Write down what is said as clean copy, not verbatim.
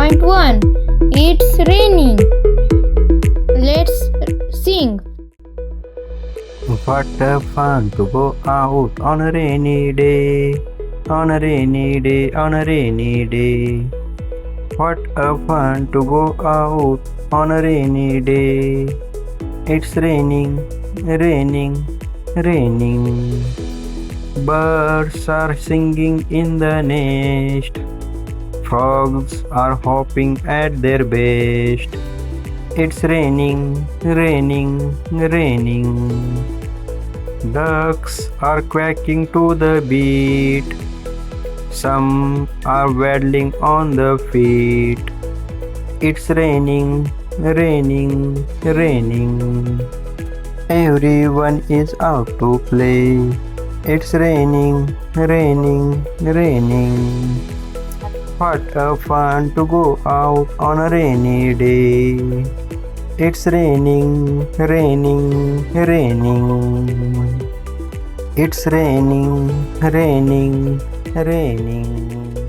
2.1 It's raining. Let's sing. What a fun to go out on a rainy day, on a rainy day, on a rainy day. What a fun to go out on a rainy day. It's raining, raining, raining. Birds are singing in the nest. Frogs are hopping at their best. It's raining, raining, raining. Ducks are quacking to the beat. Some are waddling on the feet. It's raining, raining, raining. Everyone is out to play. It's raining, raining, raining. What a fun to go out on a rainy day. It's raining, raining, raining. It's raining, raining, raining.